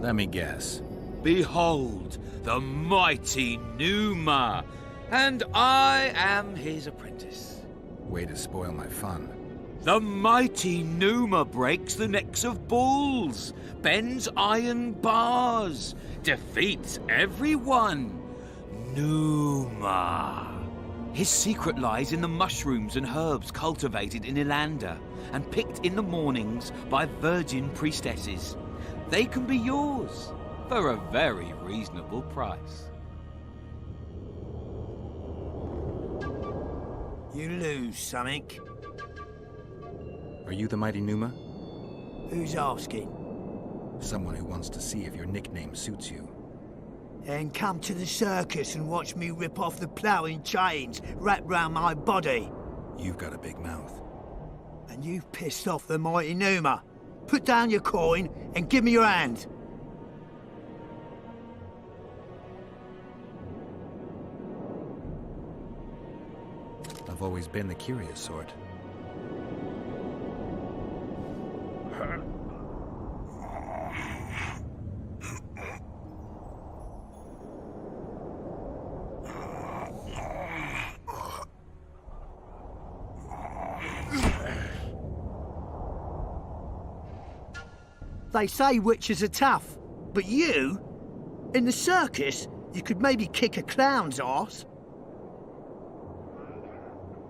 Let me guess. Behold, the mighty Numa, and I am his apprentice. Way to spoil my fun. The mighty Numa breaks the necks of bulls, bends iron bars, defeats everyone. Numa. His secret lies in the mushrooms and herbs cultivated in Ilanda and picked in the mornings by virgin priestesses. They can be yours for a very reasonable price. You lose something. Are you the mighty Numa? Who's asking? Someone who wants to see if your nickname suits you. Then come to the circus and watch me rip off the ploughing chains wrapped round my body. You've got a big mouth. And you've pissed off the mighty Numa. Put down your coin and give me your hand. I've always been the curious sort. They say witches are tough, but you? In the circus, you could maybe kick a clown's arse.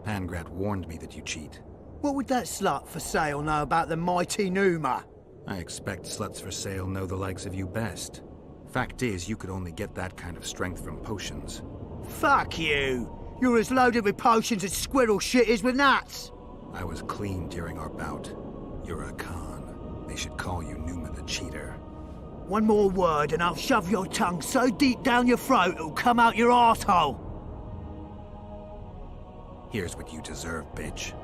Pangrat warned me that you cheat. What would that slut for sale know about the mighty Numa? I expect sluts for sale know the likes of you best. Fact is, you could only get that kind of strength from potions. Fuck you! You're as loaded with potions as squirrel shit is with nuts! I was clean during our bout. You're a con. They should call you Numa the Cheater. One more word and I'll shove your tongue so deep down your throat it'll come out your arsehole. Here's what you deserve, bitch.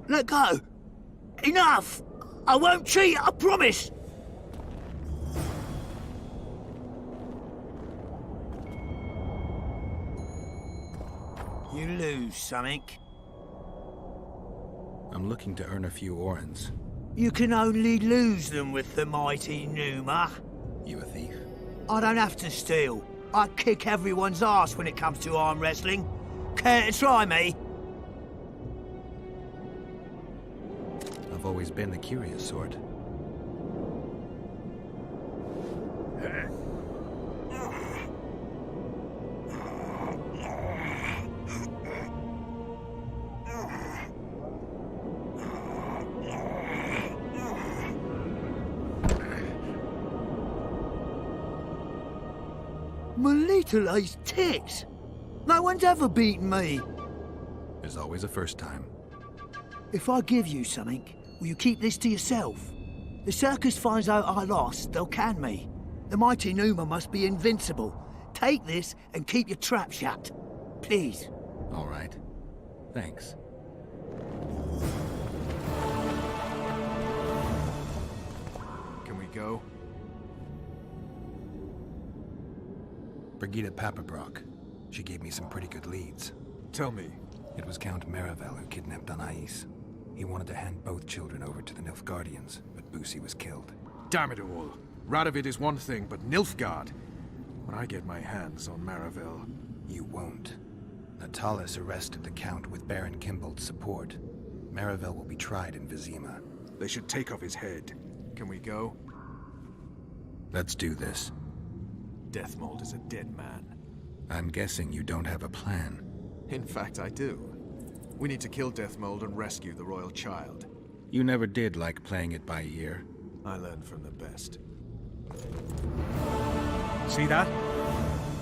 Let go! Enough! I won't cheat, I promise! You lose something. I'm looking to earn a few orens. You can only lose them with the mighty Numa. You a thief? I don't have to steal. I kick everyone's ass when it comes to arm wrestling. Care to try me? I've always been the curious sort. My little ace tits! No one's ever beaten me! There's always a first time. If I give you something, will you keep this to yourself? The circus finds out I lost, they'll can me. The mighty Numa must be invincible. Take this and keep your trap shut. Please. All right. Thanks. Can we go? Brigida Papabrock. She gave me some pretty good leads. Tell me. It was Count Maravel who kidnapped Anais. He wanted to hand both children over to the Nilfgaardians, but Boosie was killed. Damn it all. Radovid is one thing, but Nilfgaard. When I get my hands on Maravel... You won't. Natalis arrested the Count with Baron Kimbold's support. Maravel will be tried in Vizima. They should take off his head. Can we go? Let's do this. Deathmold is a dead man. I'm guessing you don't have a plan. In fact, I do. We need to kill Deathmold and rescue the royal child. You never did like playing it by ear. I learned from the best. See that?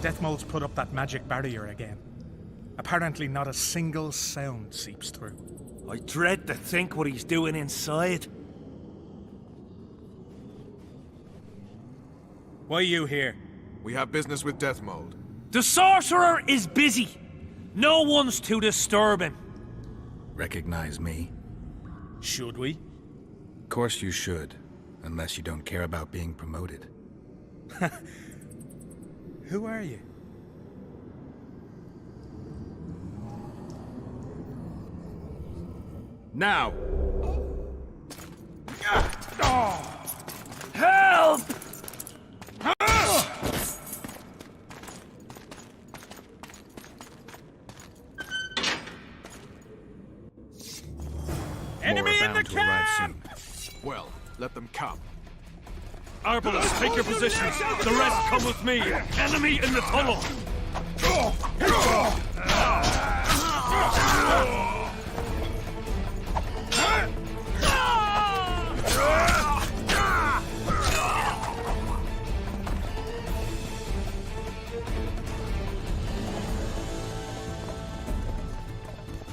Deathmold's put up that magic barrier again. Apparently not a single sound seeps through. I dread to think what he's doing inside. Why you here? We have business with Death Mold. The sorcerer is busy. No one's to disturb him. Recognize me? Should we? Of course you should, unless you don't care about being promoted. Who are you? Now! Help! Enemy More in the bound to arrive camp! soon. Well, let them come. Arbalest, take your positions. The rest come with me. Enemy in the tunnel.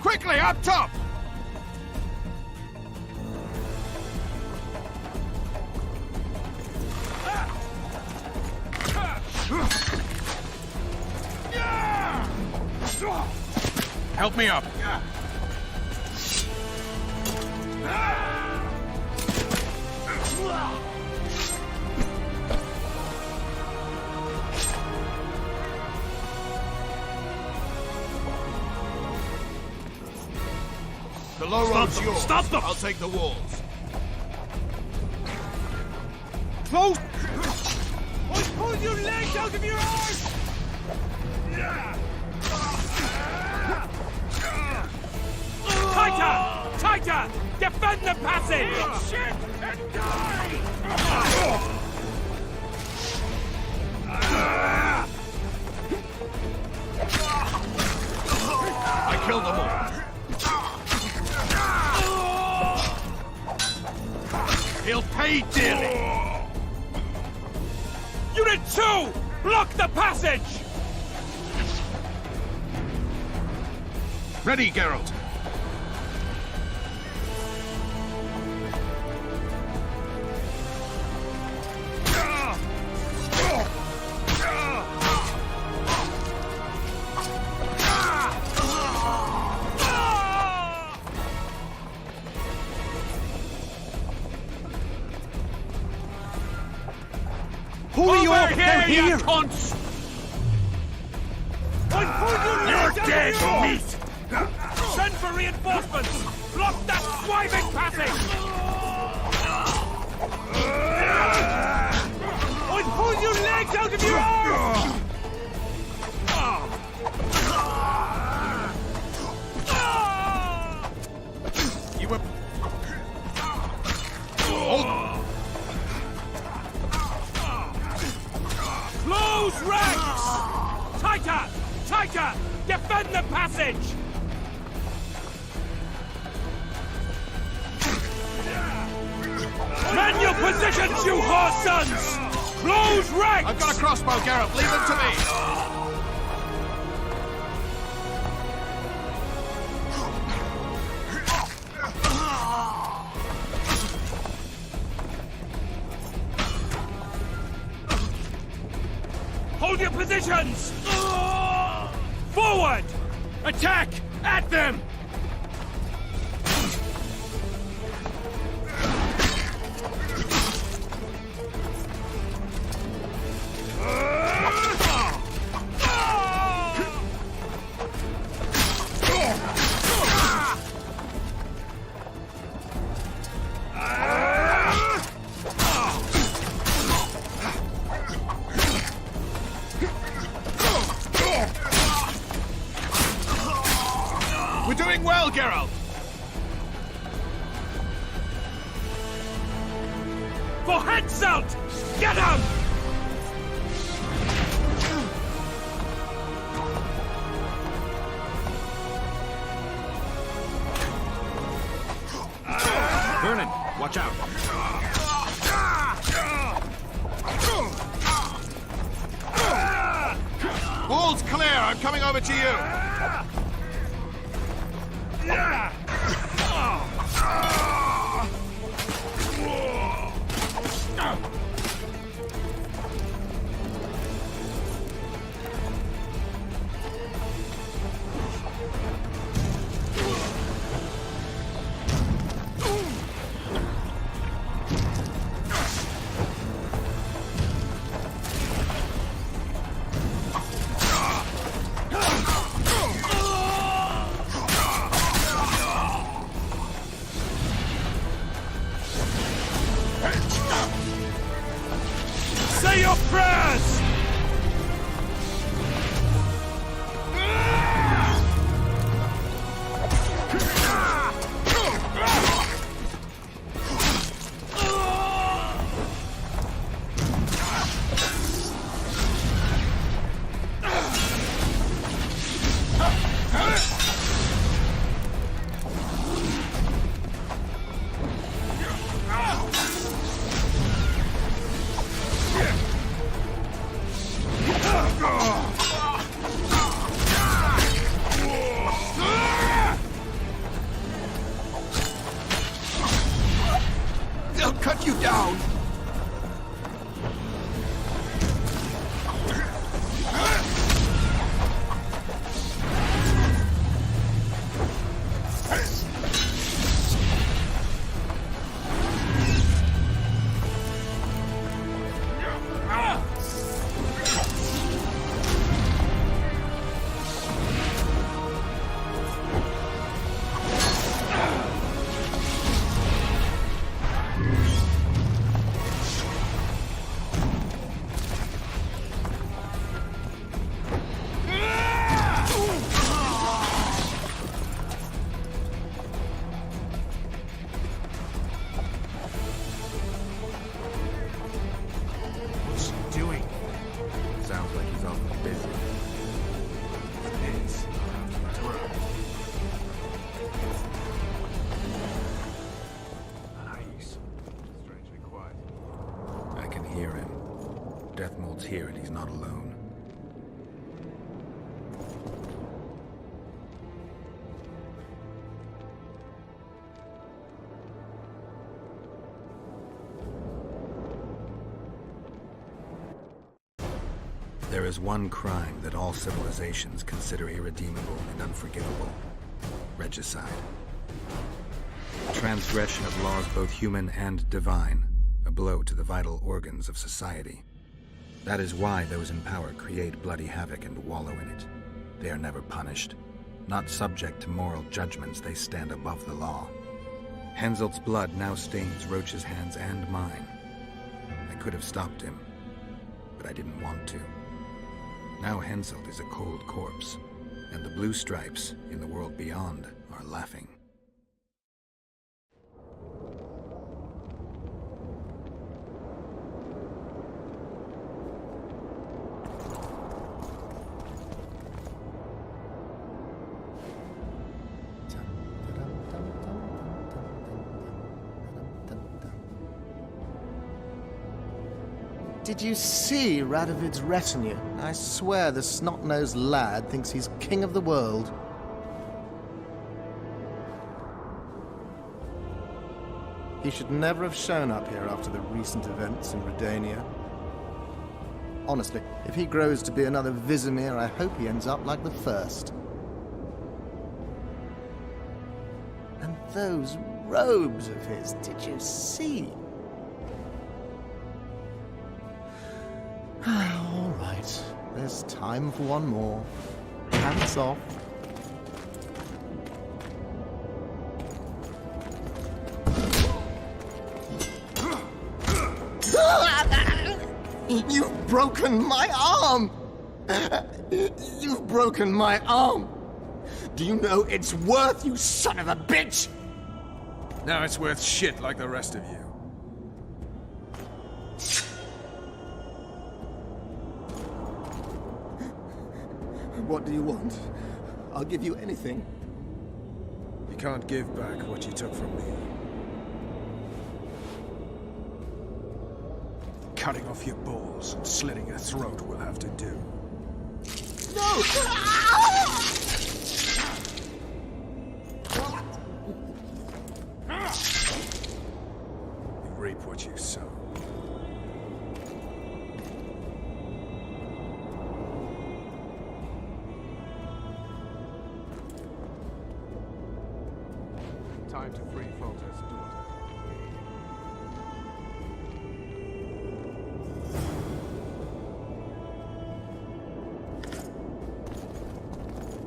Quickly, up top! Help me up. The low road's yours. Stop them! I'll take the walls. Close! I pulled your legs out of your arms! Tighter! Tighter! Defend the passage! Shit and die! I killed them all. He'll pay dearly. Unit 2! Block the passage! Ready, Geralt. Who are you all? They're here! You cunts! You're dead, meat! Send for reinforcements! Block that swiving passage! I'll pull your legs out of your arms! You were... Close ranks! Tighter! Tighter! Defend the passage! Man your positions, you horse sons! Close ranks! I've got a crossbow, Geralt. Leave them to me. Hold your positions! Forward! Attack! At them! We're doing well, Geralt. For Henselt! Get him! Vernon, watch out. Wall's clear. I'm coming over to you. Say your prayers! They'll cut you down! What's he doing? Sounds like he's awfully busy. It is. Nice. Strangely quiet. I can hear him. Deathmold's here and he's not alone. There is one crime that all civilizations consider irredeemable and unforgivable: regicide. Transgression of laws both human and divine, a blow to the vital organs of society. That is why those in power create bloody havoc and wallow in it. They are never punished. Not subject to moral judgments, they stand above the law. Henselt's blood now stains Roach's hands and mine. I could have stopped him, but I didn't want to. Now Henselt is a cold corpse, and the blue stripes in the world beyond are laughing. Did you see Radovid's retinue? I swear the snot-nosed lad thinks he's king of the world. He should never have shown up here after the recent events in Redania. Honestly, if he grows to be another Vizimir, I hope he ends up like the first. And those robes of his, did you see? All right, there's time for one more. Pants off. You've broken my arm! You've broken my arm! Do you know it's worth, you son of a bitch? Now it's worth shit like the rest of you. What do you want? I'll give you anything. You can't give back what you took from me. Cutting off your balls and slitting your throat will have to do. No! You reap what you sow. Time to free Foltest's daughter.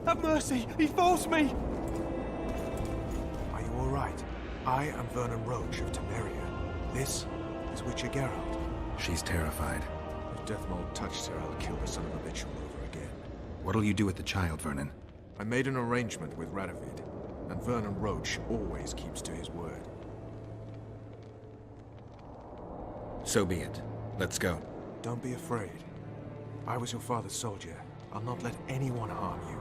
Have mercy! He forced me! Are you all right? I am Vernon Roach of Temeria. This is Witcher Geralt. She's terrified. If Deathmold touched her, I'll kill the son of a bitch all over again. What'll you do with the child, Vernon? I made an arrangement with Radovid, and Vernon Roach always keeps to his word. So be it. Let's go. Don't be afraid. I was your father's soldier. I'll not let anyone harm you.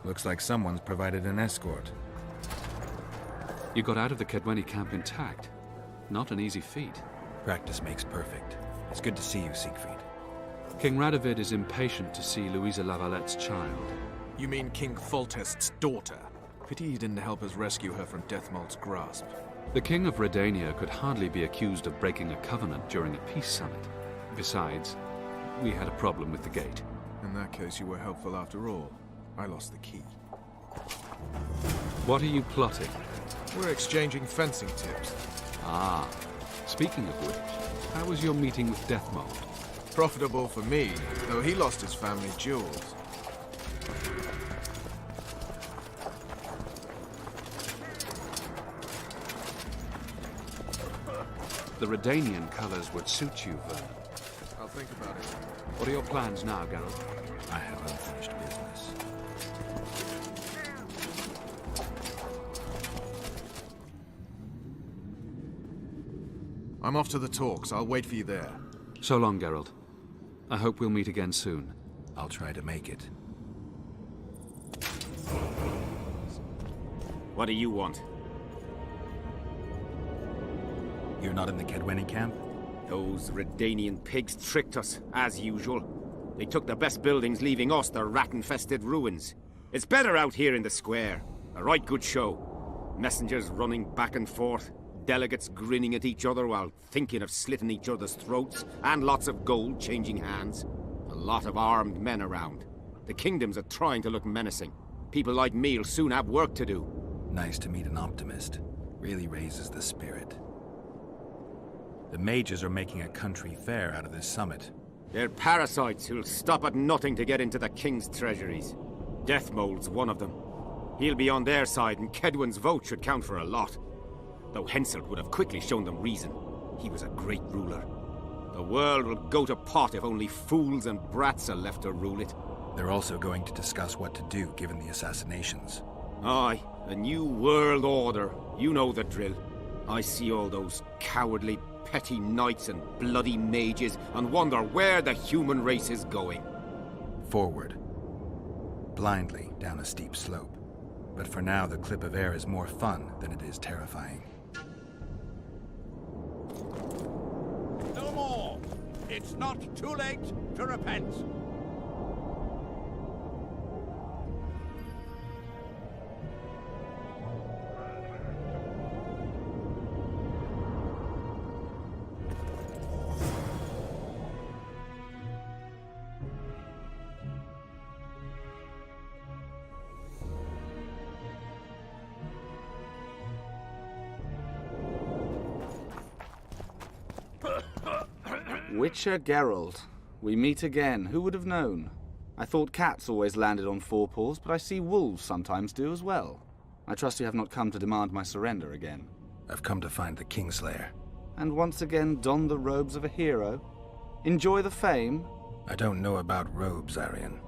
Looks like someone's provided an escort. You got out of the Kedweni camp intact. Not an easy feat. Practice makes perfect. It's good to see you, Siegfried. King Radovid is impatient to see Louisa Lavalette's child. You mean King Foltest's daughter? Pity he didn't help us rescue her from Deathmold's grasp. The King of Redania could hardly be accused of breaking a covenant during a peace summit. Besides, we had a problem with the gate. In that case, you were helpful after all. I lost the key. What are you plotting? We're exchanging fencing tips. Ah, speaking of which, how was your meeting with Deathmold? Profitable for me, though he lost his family jewels. The Redanian colors would suit you, Vernon. I'll think about it. What are your plans now, Geralt? I have unfinished business. I'm off to the talks. I'll wait for you there. So long, Geralt. I hope we'll meet again soon. I'll try to make it. What do you want? You're not in the Kedweni camp? Those Redanian pigs tricked us, as usual. They took the best buildings, leaving us the rat-infested ruins. It's better out here in the square. A right good show. Messengers running back and forth, delegates grinning at each other while thinking of slitting each other's throats, and lots of gold changing hands. A lot of armed men around. The kingdoms are trying to look menacing. People like me'll soon have work to do. Nice to meet an optimist. Really raises the spirit. The mages are making a country fair out of this summit. They're parasites who'll stop at nothing to get into the king's treasuries. Deathmold's one of them. He'll be on their side, and Kedwen's vote should count for a lot. Though Henselt would have quickly shown them reason. He was a great ruler. The world will go to pot if only fools and brats are left to rule it. They're also going to discuss what to do given the assassinations. Aye, a new world order. You know the drill. I see all those cowardly, petty knights and bloody mages and wonder where the human race is going. Forward. Blindly down a steep slope. But for now, the clip of air is more fun than it is terrifying. No more! It's not too late to repent! Witcher Geralt. We meet again. Who would have known? I thought cats always landed on four paws, but I see wolves sometimes do as well. I trust you have not come to demand my surrender again. I've come to find the Kingslayer. And once again don the robes of a hero? Enjoy the fame? I don't know about robes, Arian,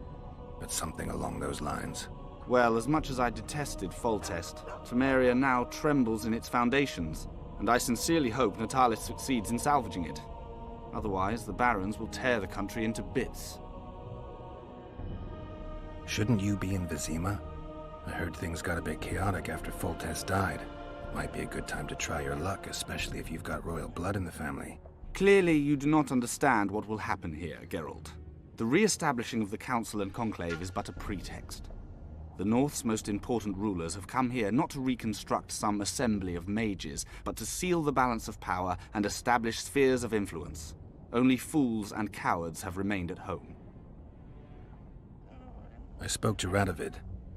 but something along those lines. Well, as much as I detested Foltest, Temeria now trembles in its foundations, and I sincerely hope Natalis succeeds in salvaging it. Otherwise, the barons will tear the country into bits. Shouldn't you be in Vizima? I heard things got a bit chaotic after Foltest died. Might be a good time to try your luck, especially if you've got royal blood in the family. Clearly, you do not understand what will happen here, Geralt. The re-establishing of the Council and Conclave is but a pretext. The North's most important rulers have come here not to reconstruct some assembly of mages, but to seal the balance of power and establish spheres of influence. Only fools and cowards have remained at home. I spoke to Radovid.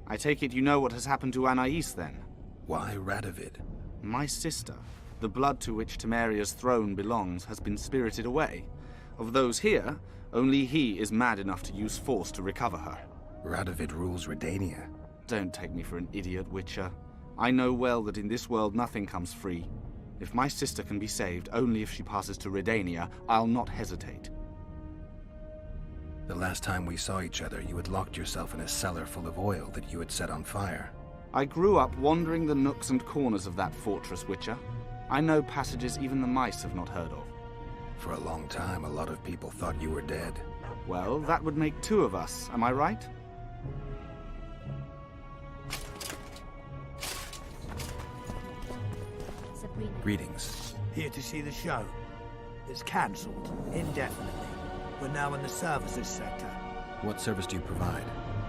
I take it you know what has happened to Anais, then? Why Radovid? My sister, the blood to which Temeria's throne belongs, has been spirited away. Of those here, only he is mad enough to use force to recover her. Radovid rules Redania. Don't take me for an idiot, Witcher. I know well that in this world nothing comes free. If my sister can be saved only if she passes to Redania, I'll not hesitate. The last time we saw each other, you had locked yourself in a cellar full of oil that you had set on fire. I grew up wandering the nooks and corners of that fortress, Witcher. I know passages even the mice have not heard of. For a long time, a lot of people thought you were dead. Well, that would make two of us, am I right? Greetings. Here to see the show. It's cancelled, indefinitely. We're now in the services sector. What service do you provide?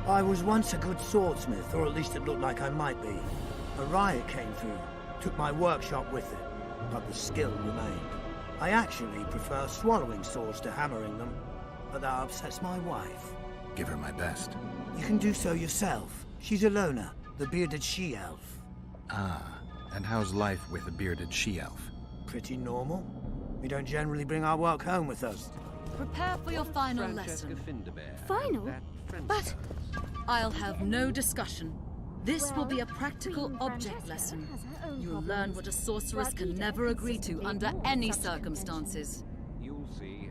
I was once a good swordsmith, or at least it looked like I might be. A riot came through, took my workshop with it, but the skill remained. I actually prefer swallowing swords to hammering them, but that upsets my wife. Give her my best. You can do so yourself. She's Ilona, the bearded she-elf. Ah, and how's life with a bearded she-elf? Pretty normal. We don't generally bring our work home with us. Prepare for your final lesson. Final? But I'll have no discussion. This will be a practical object lesson. You'll learn what a sorceress can never agree to under any circumstances. You'll see.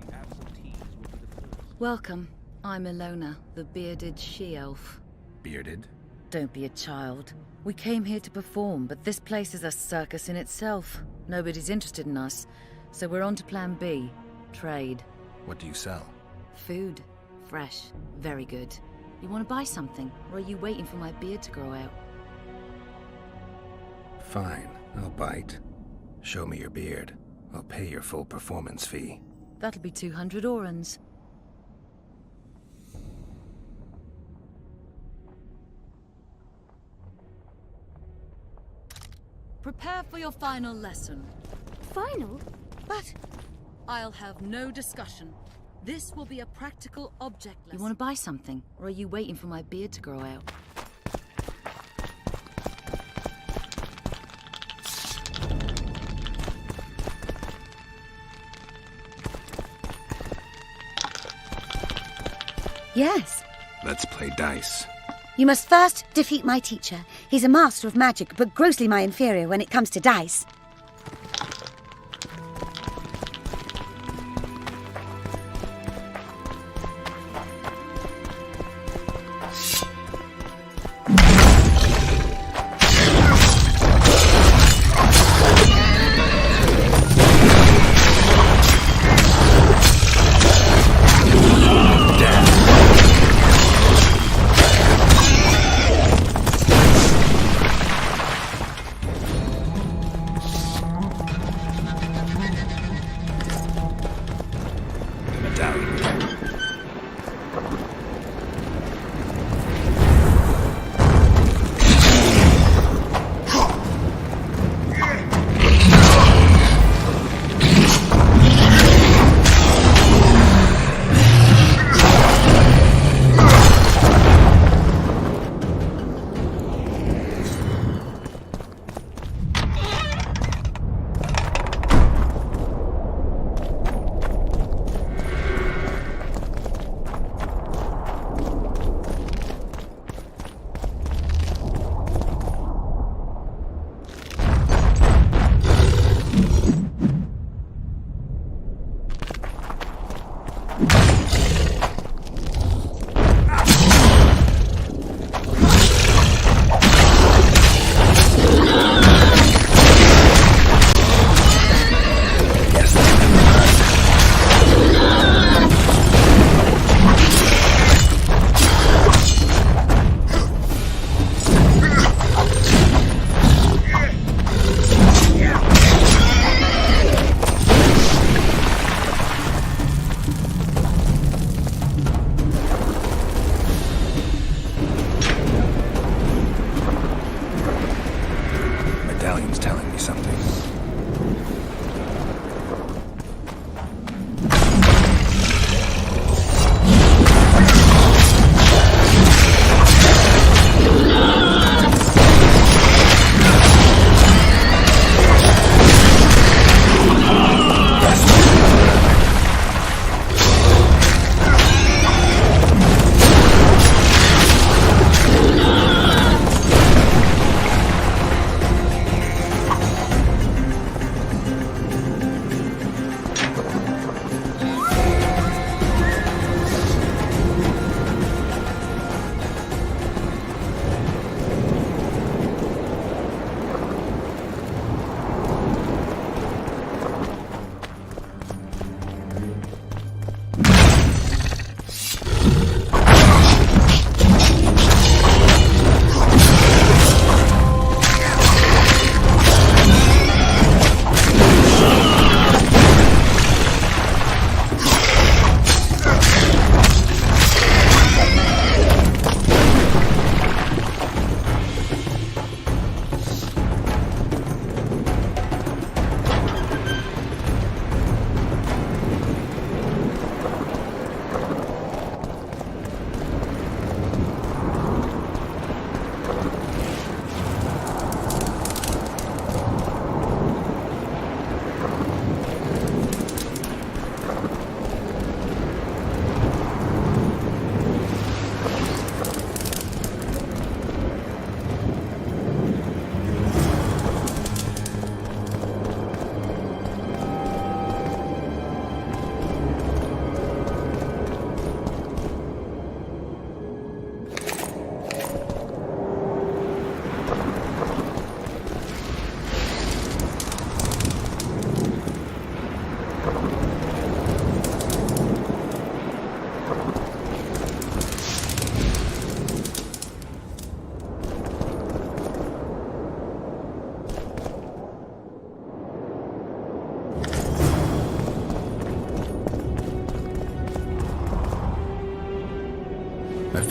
The absentees will be the first. Welcome. I'm Ilona, the bearded she-elf. Bearded? Don't be a child. We came here to perform, but this place is a circus in itself. Nobody's interested in us, so we're on to plan B. Trade. What do you sell? Food. Fresh. Very good. You want to buy something, or are you waiting for my beard to grow out? Fine, I'll bite. Show me your beard. I'll pay your full performance fee. That'll be 200 orans. Prepare for your final lesson. Final? But I'll have no discussion. This will be a practical object lesson. You want to buy something, or are you waiting for my beard to grow out? Yes. Let's play dice. You must first defeat my teacher. He's a master of magic, but grossly my inferior when it comes to dice.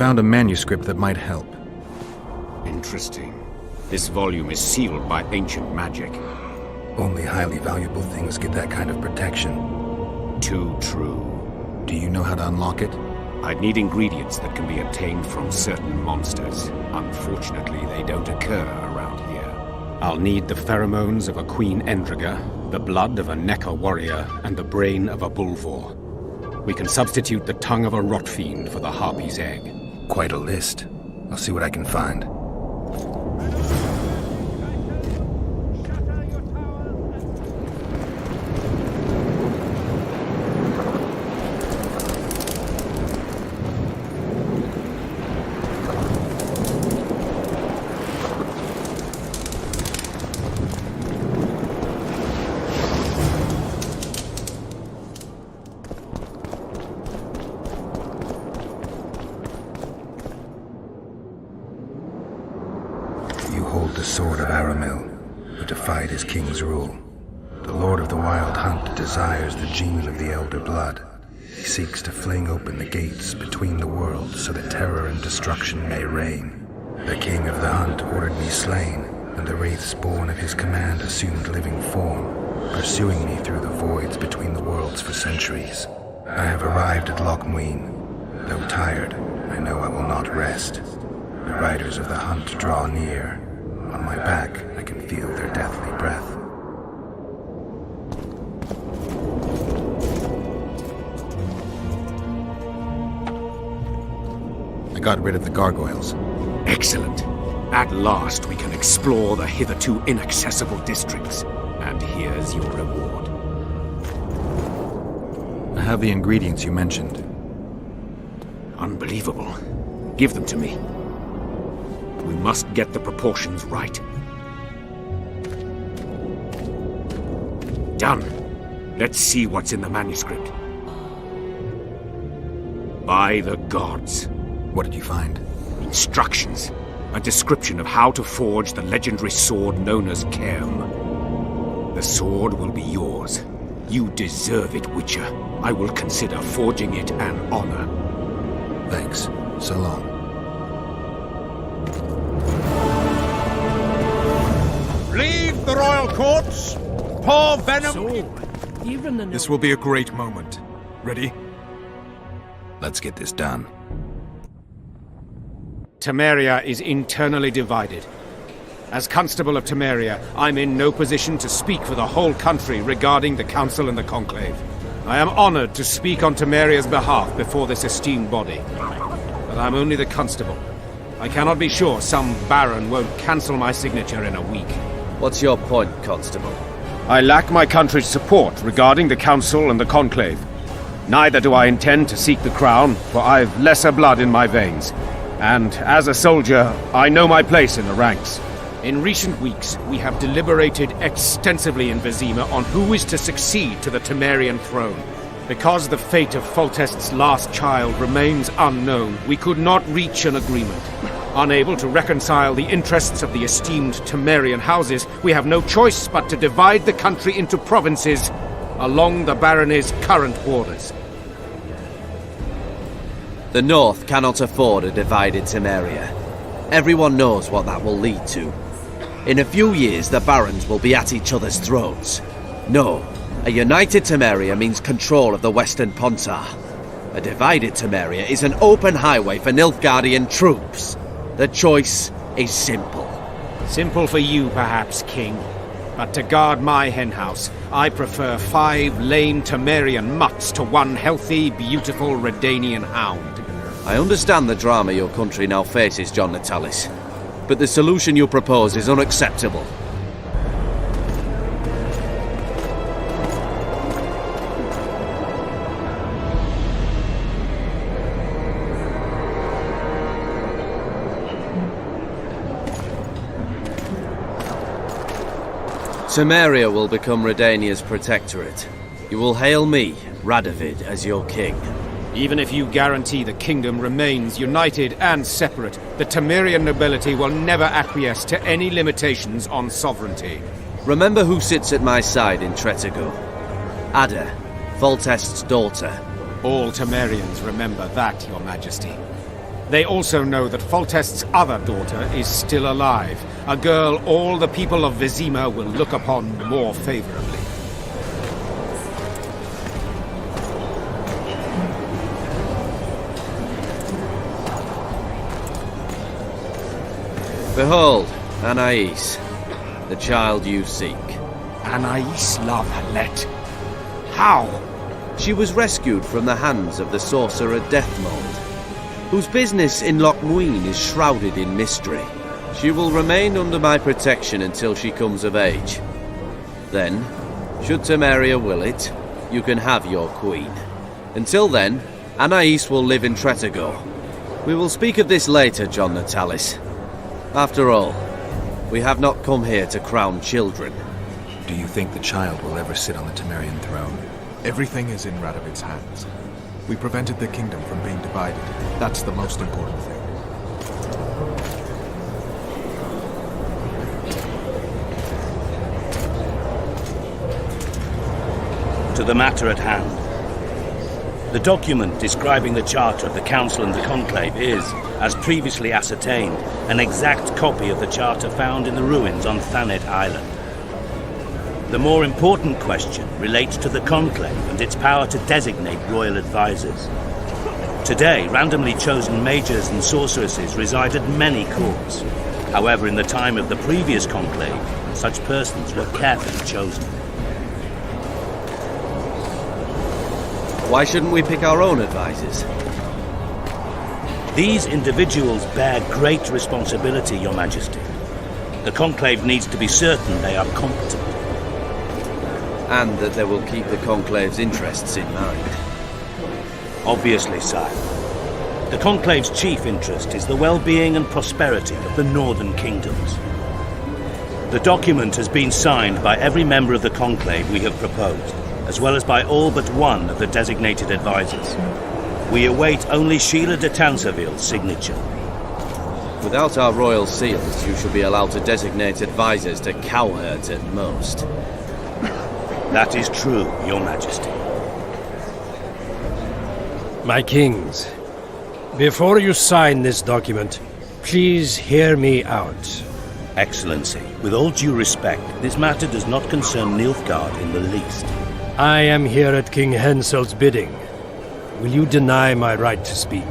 found a manuscript that might help. Interesting. This volume is sealed by ancient magic. Only highly valuable things get that kind of protection. Too true. Do you know how to unlock it? I'd need ingredients that can be obtained from certain monsters. Unfortunately, they don't occur around here. I'll need the pheromones of a Queen Endriga, the blood of a Necker warrior, and the brain of a Bulvor. We can substitute the tongue of a rot fiend for the harpy's egg. Quite a list. I'll see what I can find. The sword of Aramil, who defied his king's rule. The Lord of the Wild Hunt desires the gene of the Elder Blood. He seeks to fling open the gates between the worlds so that terror and destruction may reign. The King of the Hunt ordered me slain, and the wraiths born of his command assumed living form, pursuing me through the voids between the worlds for centuries. I have arrived at Loch Muin. Though tired, I know I will not rest. The riders of the hunt draw near. On my back, I can feel their deathly breath. I got rid of the gargoyles. Excellent. At last, we can explore the hitherto inaccessible districts. And here's your reward. I have the ingredients you mentioned. Unbelievable. Give them to me. We must get the proportions right. Done. Let's see what's in the manuscript. By the gods. What did you find? Instructions. A description of how to forge the legendary sword known as Cairn. The sword will be yours. You deserve it, Witcher. I will consider forging it an honor. Thanks. So long. Leave the royal courts! Pour venom... So, even the... This will be a great moment. Ready? Let's get this done. Temeria is internally divided. As Constable of Temeria, I'm in no position to speak for the whole country regarding the Council and the Conclave. I am honored to speak on Temeria's behalf before this esteemed body. But I'm only the Constable. I cannot be sure some Baron won't cancel my signature in a week. What's your point, Constable? I lack my country's support regarding the Council and the Conclave. Neither do I intend to seek the crown, for I've lesser blood in my veins. And as a soldier, I know my place in the ranks. In recent weeks, we have deliberated extensively in Vizima on who is to succeed to the Temerian throne. Because the fate of Foltest's last child remains unknown, we could not reach an agreement. Unable to reconcile the interests of the esteemed Temerian houses, we have no choice but to divide the country into provinces along the barony's current borders. The North cannot afford a divided Temeria. Everyone knows what that will lead to. In a few years, the barons will be at each other's throats. No, a united Temeria means control of the Western Pontar. A divided Temeria is an open highway for Nilfgaardian troops. The choice is simple. Simple for you, perhaps, King. But to guard my henhouse, I prefer 5 lame Temerian mutts to 1 healthy, beautiful Redanian hound. I understand the drama your country now faces, John Natalis. But the solution you propose is unacceptable. Temeria will become Redania's protectorate. You will hail me, Radovid, as your king. Even if you guarantee the kingdom remains united and separate, the Temerian nobility will never acquiesce to any limitations on sovereignty. Remember who sits at my side in Tretago. Ada, Foltest's daughter. All Temerians remember that, Your Majesty. They also know that Foltest's other daughter is still alive, a girl all the people of Vizima will look upon more favorably. Behold, Anais, the child you seek. Anais la Valette. How? She was rescued from the hands of the sorcerer Deathmold, whose business in Lochmuin is shrouded in mystery. She will remain under my protection until she comes of age. Then, should Temeria will it, you can have your queen. Until then, Anais will live in Tretogor. We will speak of this later, John Natalis. After all, we have not come here to crown children. Do you think the child will ever sit on the Temerian throne? Everything is in Radovid's hands. We prevented the kingdom from being divided. That's the most important thing. To the matter at hand. The document describing the charter of the Council and the Conclave is, as previously ascertained, an exact copy of the charter found in the ruins on Thanet Island. The more important question relates to the Conclave and its power to designate royal advisors. Today, randomly chosen mages and sorceresses reside at many courts. However, in the time of the previous Conclave, such persons were carefully chosen. Why shouldn't we pick our own advisors? These individuals bear great responsibility, Your Majesty. The Conclave needs to be certain they are competent. And that they will keep the Conclave's interests in mind. Obviously, sire. The Conclave's chief interest is the well-being and prosperity of the northern kingdoms. The document has been signed by every member of the Conclave we have proposed, as well as by all but one of the designated advisors. We await only Sheila de Tanseville's signature. Without our royal seals, you should be allowed to designate advisors to cowherds at most. That is true, Your Majesty. My kings, before you sign this document, please hear me out. Excellency, with all due respect, this matter does not concern Nilfgaard in the least. I am here at King Hensel's bidding. Will you deny my right to speak?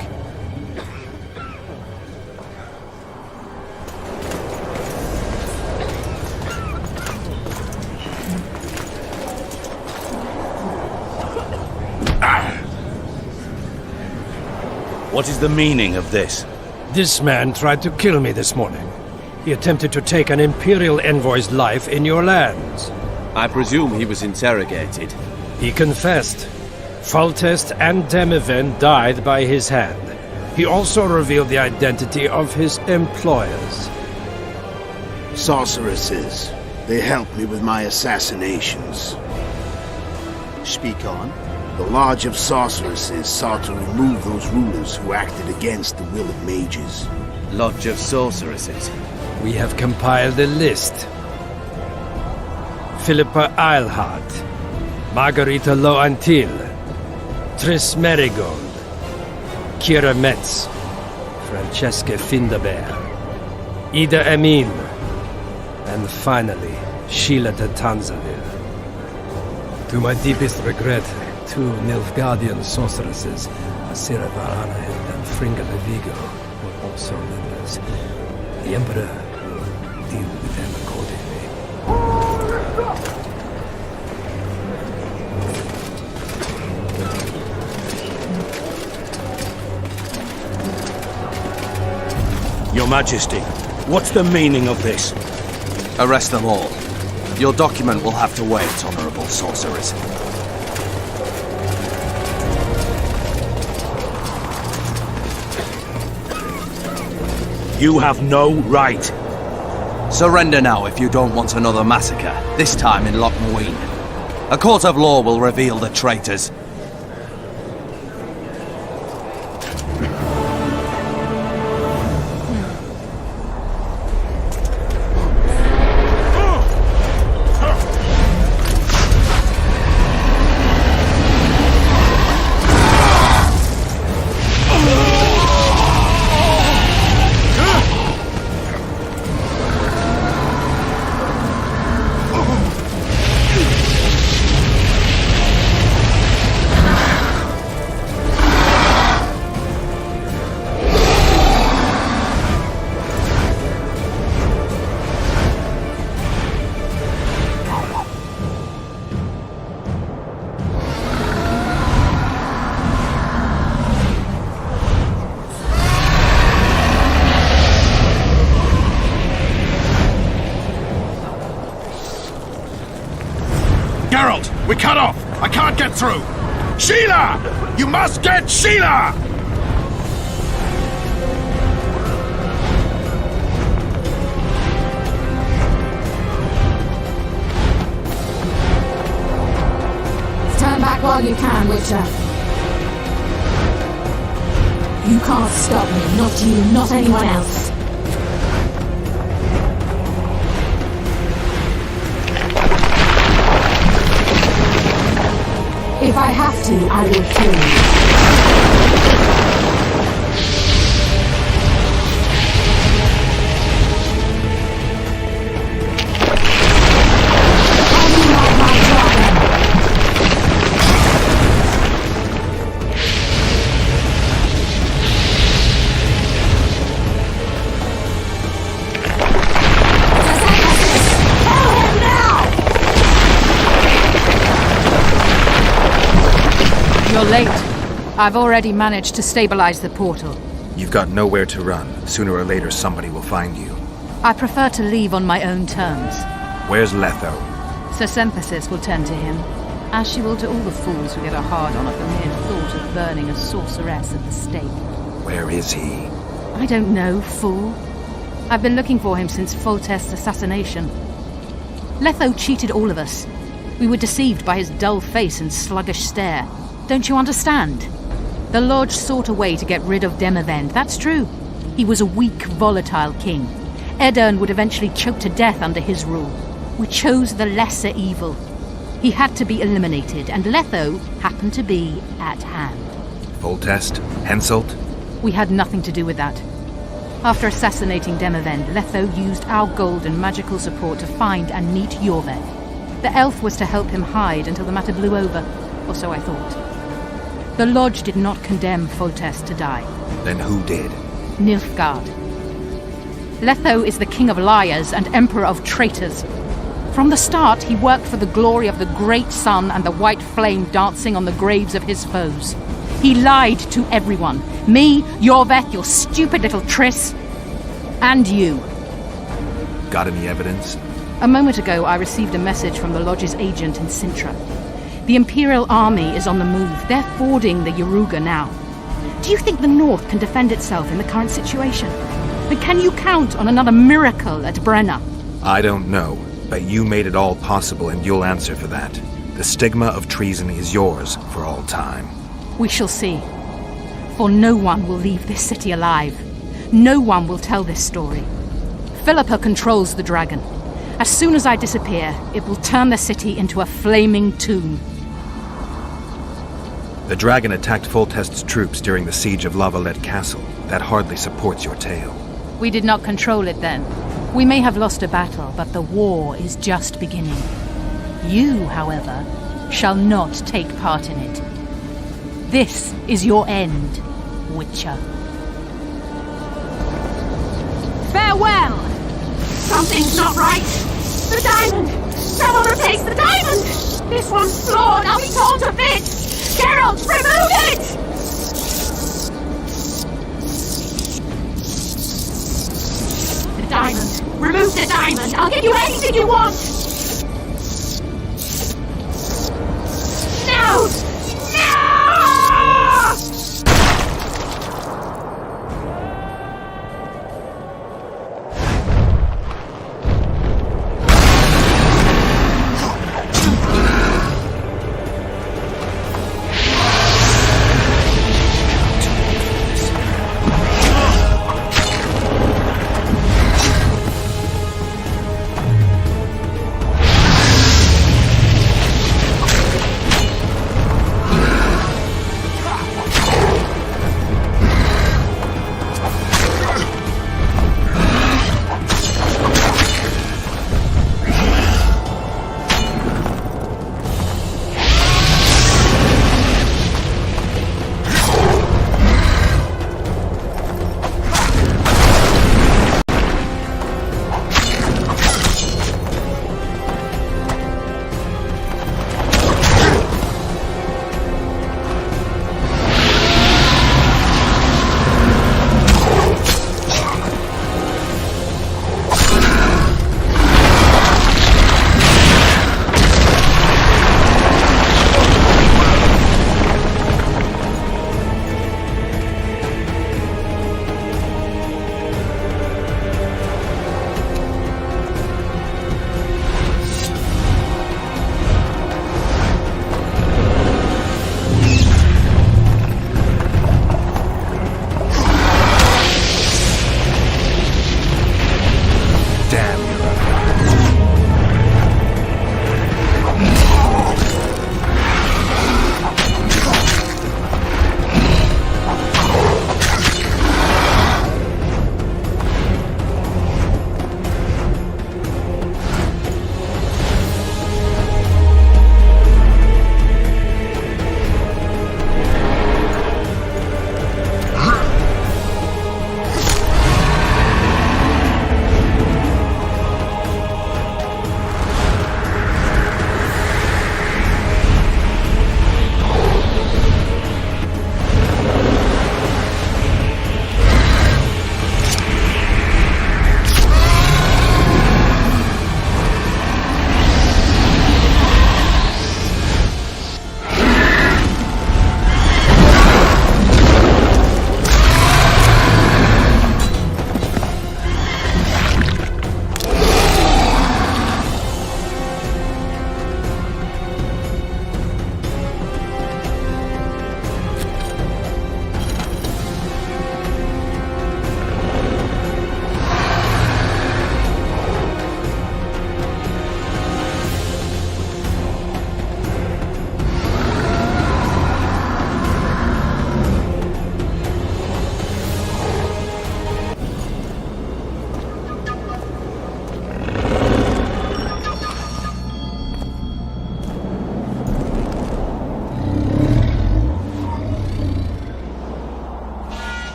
What is the meaning of this? This man tried to kill me this morning. He attempted to take an Imperial envoy's life in your lands. I presume he was interrogated. He confessed. Foltest and Demiven died by his hand. He also revealed the identity of his employers. Sorceresses. They helped me with my assassinations. Speak on. The Lodge of Sorceresses sought to remove those rulers who acted against the will of mages. Lodge of Sorceresses? We have compiled a list. Philippa Eilhart, Margarita Loantil, Triss Merigold, Kira Metz, Francesca Findaber, Ida Emin, and finally, Sheila de Tanseville. To my deepest regret, two Nilfgaardian sorceresses, Asira Varanahild and Fringa Levigo, were also members. The Emperor will deal with them accordingly. Your Majesty, what's the meaning of this? Arrest them all. Your document will have to wait, Honorable Sorceress. You have no right. Surrender now if you don't want another massacre, this time in Lochmuin. A court of law will reveal the traitors. We cut off! I can't get through! Sheila! You must get Sheila! Turn back while you can, Witcher. You can't stop me, not you, not anyone else. If I have to, I will kill you. You're late. I've already managed to stabilize the portal. You've got nowhere to run. Sooner or later, somebody will find you. I prefer to leave on my own terms. Where's Letho? Sir Synthesis will tend to him, as she will to all the fools who get a hard-on at the mere thought of burning a sorceress at the stake. Where is he? I don't know, fool. I've been looking for him since Foltest's assassination. Letho cheated all of us. We were deceived by his dull face and sluggish stare. Don't you understand? The Lodge sought a way to get rid of Demavend, that's true. He was a weak, volatile king. Edirn would eventually choke to death under his rule. We chose the lesser evil. He had to be eliminated, and Letho happened to be at hand. Foltest? Henselt? We had nothing to do with that. After assassinating Demavend, Letho used our gold and magical support to find and meet Yorveth. The elf was to help him hide until the matter blew over, or so I thought. The Lodge did not condemn Foltest to die. Then who did? Nilfgaard. Letho is the king of liars and emperor of traitors. From the start, he worked for the glory of the great sun and the white flame dancing on the graves of his foes. He lied to everyone. Me, Yorveth, your stupid little Triss, and you. Got any evidence? A moment ago, I received a message from the Lodge's agent in Sintra. The Imperial Army is on the move. They're fording the Yaruga now. Do you think the North can defend itself in the current situation? But can you count on another miracle at Brenna? I don't know, but you made it all possible and you'll answer for that. The stigma of treason is yours for all time. We shall see. For no one will leave this city alive. No one will tell this story. Philippa controls the dragon. As soon as I disappear, it will turn the city into a flaming tomb. The dragon attacked Foltest's troops during the siege of Lavalette Castle. That hardly supports your tale. We did not control it then. We may have lost a battle, but the war is just beginning. You, however, shall not take part in it. This is your end, Witcher. Farewell! Something's not right! The diamond! Someone replace the diamond! This one's flawed! I'll be torn to bits! Geralt, remove it! The diamond! Remove the diamond! I'll give you anything you want! No!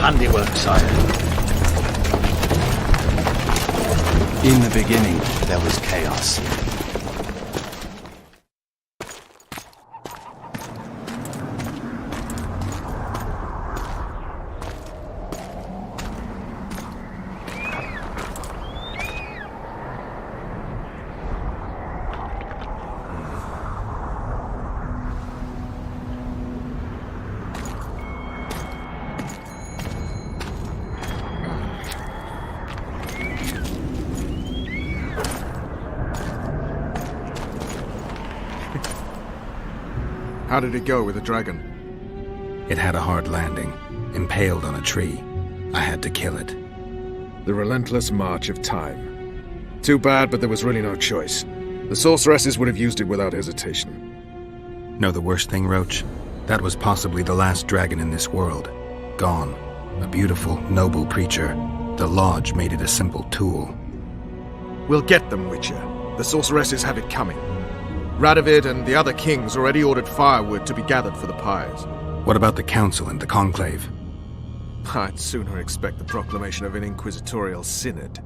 handiwork, sire. In the beginning, there was chaos. How did it go with the dragon? It had a hard landing, impaled on a tree. I had to kill it. The relentless march of time. Too bad, but there was really no choice. The sorceresses would have used it without hesitation. Know the worst thing, Roach? That was possibly the last dragon in this world. Gone. A beautiful, noble creature. The Lodge made it a simple tool. We'll get them, Witcher. The sorceresses have it coming. Radovid and the other kings already ordered firewood to be gathered for the pyres. What about the Council and the Conclave? I'd sooner expect the proclamation of an inquisitorial synod.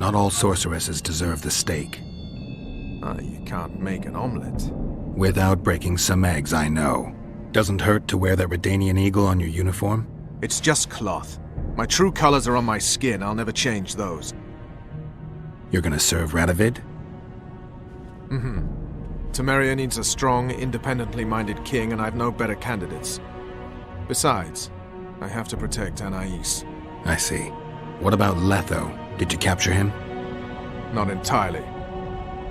Not all sorceresses deserve the stake. You can't make an omelette. Without breaking some eggs, I know. Doesn't hurt to wear that Redanian eagle on your uniform? It's just cloth. My true colors are on my skin. I'll never change those. You're gonna serve Radovid? Mm-hmm. Temeria needs a strong, independently minded king, and I've no better candidates. Besides, I have to protect Anais. I see. What about Letho? Did you capture him? Not entirely.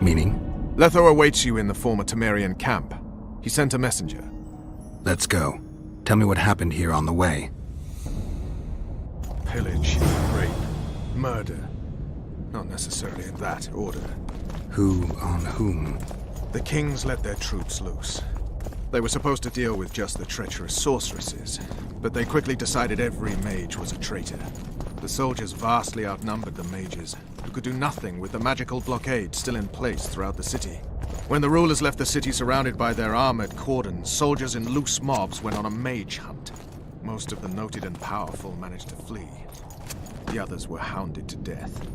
Meaning? Letho awaits you in the former Temerian camp. He sent a messenger. Let's go. Tell me what happened here on the way. Pillage, rape, murder. Not necessarily in that order. Who on whom? The kings let their troops loose. They were supposed to deal with just the treacherous sorceresses, but they quickly decided every mage was a traitor. The soldiers vastly outnumbered the mages, who could do nothing with the magical blockade still in place throughout the city. When the rulers left the city surrounded by their armored cordons, soldiers in loose mobs went on a mage hunt. Most of the noted and powerful managed to flee. The others were hounded to death.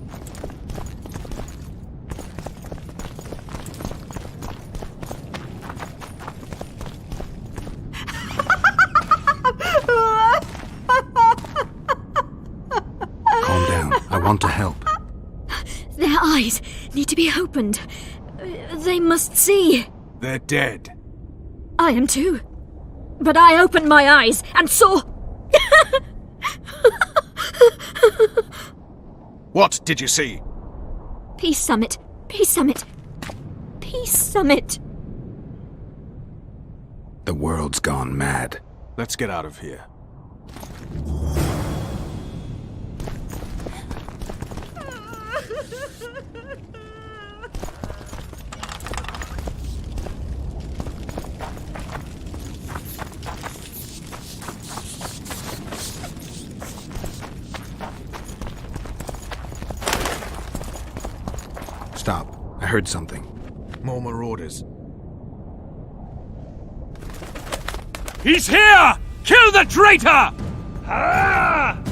Calm down. I want to help. Their eyes need to be opened. They must see. They're dead. I am too. But I opened my eyes and saw... What did you see? Peace Summit. Peace Summit. Peace Summit. The world's gone mad. Let's get out of here. Stop. I heard something. More marauders. He's here! Kill the traitor! Ah!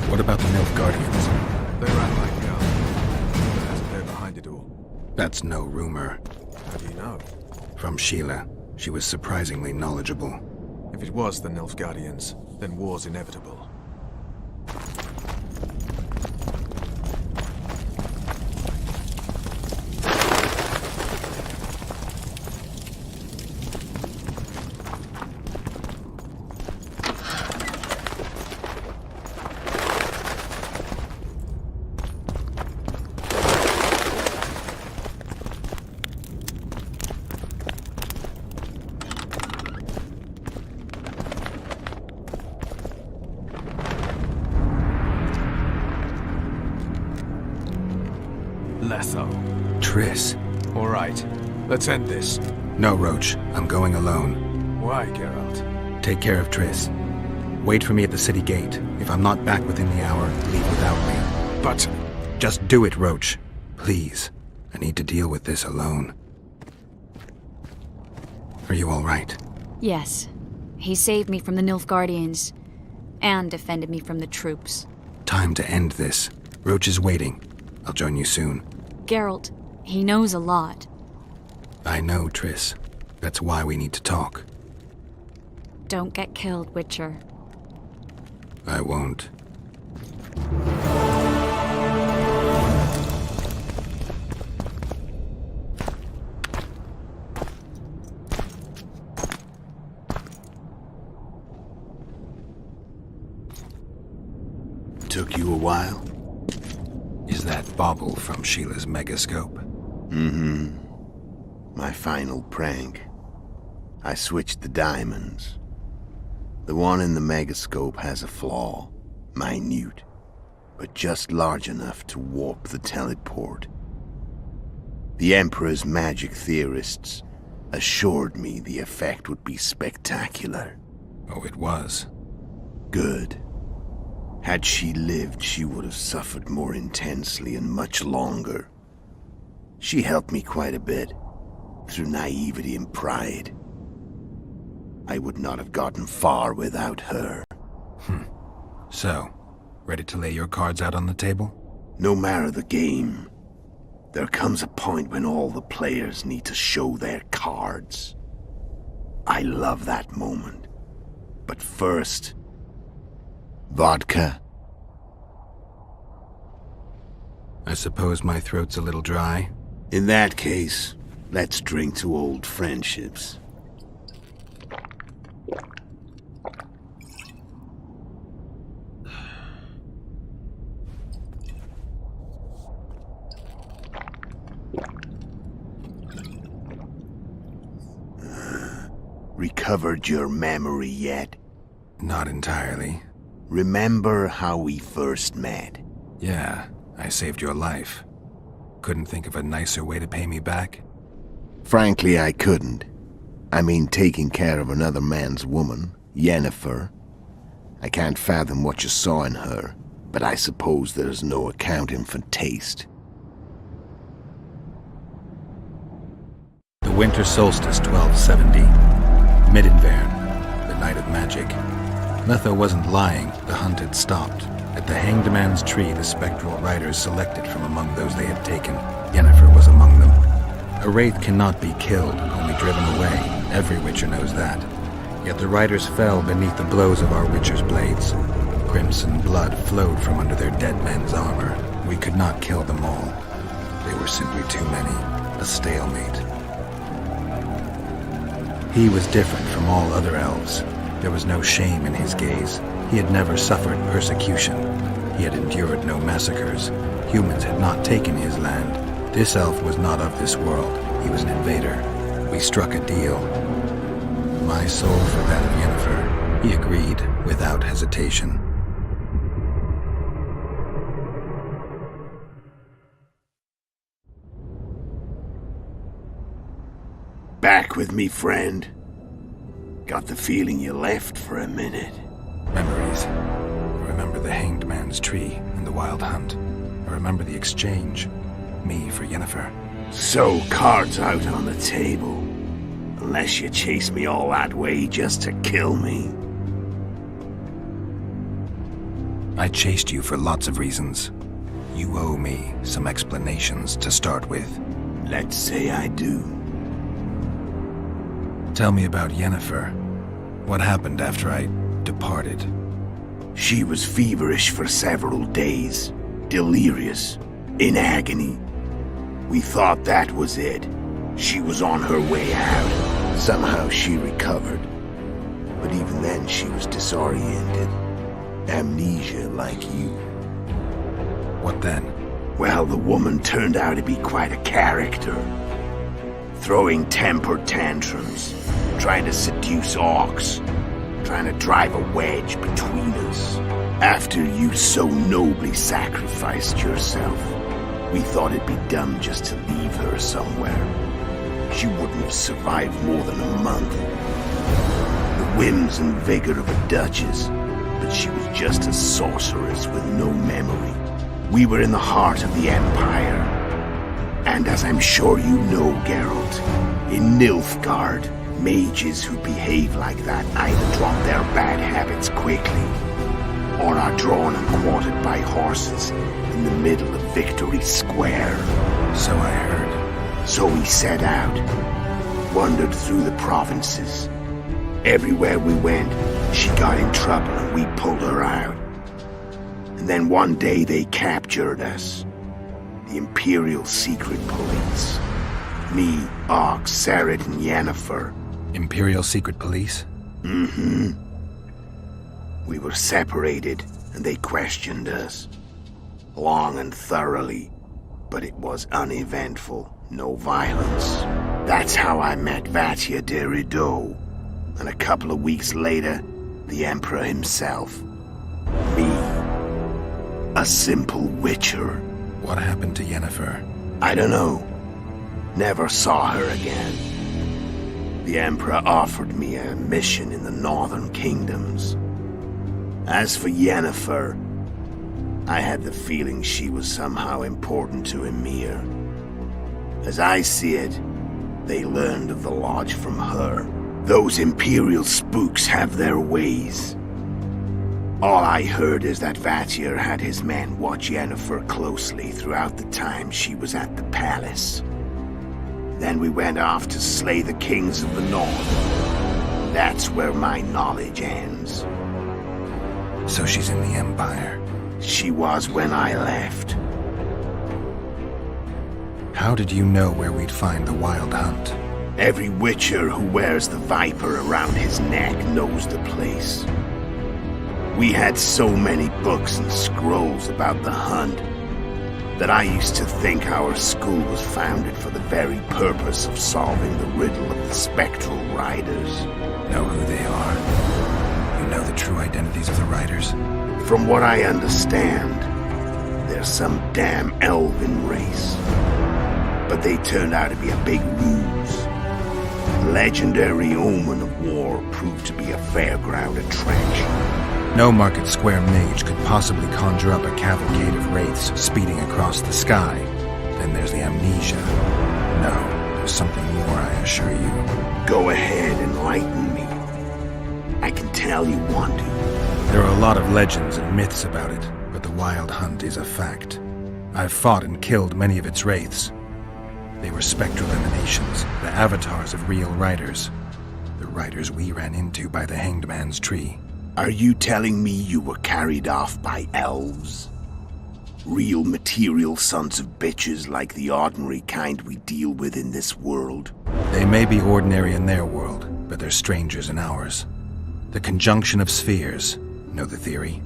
What about the Nilfgaardians? They ran like hell. They're behind it all. That's no rumor. How do you know? From Sheila. She was surprisingly knowledgeable. If it was the Nilfgaardians, then war's inevitable. Letho. Triss. All right. Let's end this. No, Roach. I'm going alone. Why, Geralt? Take care of Triss. Wait for me at the city gate. If I'm not back within the hour, leave without me. But... Just do it, Roach. Please. I need to deal with this alone. Are you all right? Yes. He saved me from the Nilfgaardians, and defended me from the troops. Time to end this. Roach is waiting. I'll join you soon. Geralt, he knows a lot. I know, Triss. That's why we need to talk. Don't get killed, Witcher. I won't. Took you a while? Is that bauble from Sheila's megascope? Mm-hmm. My final prank. I switched the diamonds. The one in the megascope has a flaw. Minute. But just large enough to warp the teleport. The Emperor's magic theorists assured me the effect would be spectacular. Oh, it was. Good. Had she lived, she would have suffered more intensely and much longer. She helped me quite a bit, through naivety and pride. I would not have gotten far without her. So, ready to lay your cards out on the table? No matter the game, there comes a point when all the players need to show their cards. I love that moment. But first... vodka? I suppose my throat's a little dry. In that case, let's drink to old friendships. Recovered your memory yet? Not entirely. Remember how we first met? Yeah, I saved your life. Couldn't think of a nicer way to pay me back? Frankly, I couldn't. I mean, taking care of another man's woman, Yennefer. I can't fathom what you saw in her, but I suppose there's no accounting for taste. The winter solstice 1270. Midinvern, the night of magic. Letho wasn't lying, the hunt had stopped. At the Hanged Man's Tree, the spectral riders selected from among those they had taken. Yennefer was among them. A wraith cannot be killed, only driven away. Every Witcher knows that. Yet the riders fell beneath the blows of our Witcher's blades. Crimson blood flowed from under their dead men's armor. We could not kill them all. They were simply too many. A stalemate. He was different from all other elves. There was no shame in his gaze. He had never suffered persecution. He had endured no massacres. Humans had not taken his land. This elf was not of this world. He was an invader. We struck a deal. My soul for that of Yennefer. He agreed without hesitation. Back with me, friend. Got the feeling you left for a minute. Memories. I remember the Hanged Man's Tree and the Wild Hunt. I remember the exchange. Me for Yennefer. So, cards out on the table. Unless you chase me all that way just to kill me. I chased you for lots of reasons. You owe me some explanations to start with. Let's say I do. Tell me about Yennefer. What happened after I departed? She was feverish for several days. Delirious. In agony. We thought that was it. She was on her way out. Somehow she recovered. But even then she was disoriented. Amnesia like you. What then? Well, the woman turned out to be quite a character. Throwing temper tantrums. Trying to seduce orcs. Trying to drive a wedge between us. After you so nobly sacrificed yourself. We thought it'd be dumb just to leave her somewhere. She wouldn't have survived more than a month. The whims and vigor of a duchess, but she was just a sorceress with no memory. We were in the heart of the Empire. And as I'm sure you know, Geralt, in Nilfgaard, mages who behave like that either drop their bad habits quickly, or are drawn and quartered by horses in the middle of Victory Square. So I heard. So we set out, wandered through the provinces. Everywhere we went, she got in trouble and we pulled her out. And then one day they captured us. The Imperial Secret Police. Me, Ox, Sarad, and Yennefer. Imperial Secret Police? Mm-hmm. We were separated, and they questioned us. Long and thoroughly, but it was uneventful, no violence. That's how I met Vatia de Rideau, and a couple of weeks later, the Emperor himself. Me, a simple witcher. What happened to Yennefer? I don't know. Never saw her again. The Emperor offered me a mission in the Northern Kingdoms. As for Yennefer, I had the feeling she was somehow important to Emir. As I see it, they learned of the Lodge from her. Those Imperial spooks have their ways. All I heard is that Vatir had his men watch Yennefer closely throughout the time she was at the palace. Then we went off to slay the kings of the North. That's where my knowledge ends. So she's in the Empire? She was when I left. How did you know where we'd find the Wild Hunt? Every witcher who wears the viper around his neck knows the place. We had so many books and scrolls about the hunt that I used to think our school was founded for the very purpose of solving the riddle of the spectral riders. Know who they are? You know the true identities of the riders? From what I understand, they're some damn elven race. But they turned out to be a big ruse. The legendary omen of war proved to be a fairground attraction. No Market Square mage could possibly conjure up a cavalcade of wraiths speeding across the sky. Then there's the amnesia. No, there's something more, I assure you. Go ahead, enlighten me. I can tell you want to. There are a lot of legends and myths about it, but the Wild Hunt is a fact. I've fought and killed many of its wraiths. They were spectral emanations, the avatars of real riders. The riders we ran into by the Hanged Man's Tree. Are you telling me you were carried off by elves? Real material sons of bitches like the ordinary kind we deal with in this world? They may be ordinary in their world, but they're strangers in ours. The conjunction of spheres. Know the theory?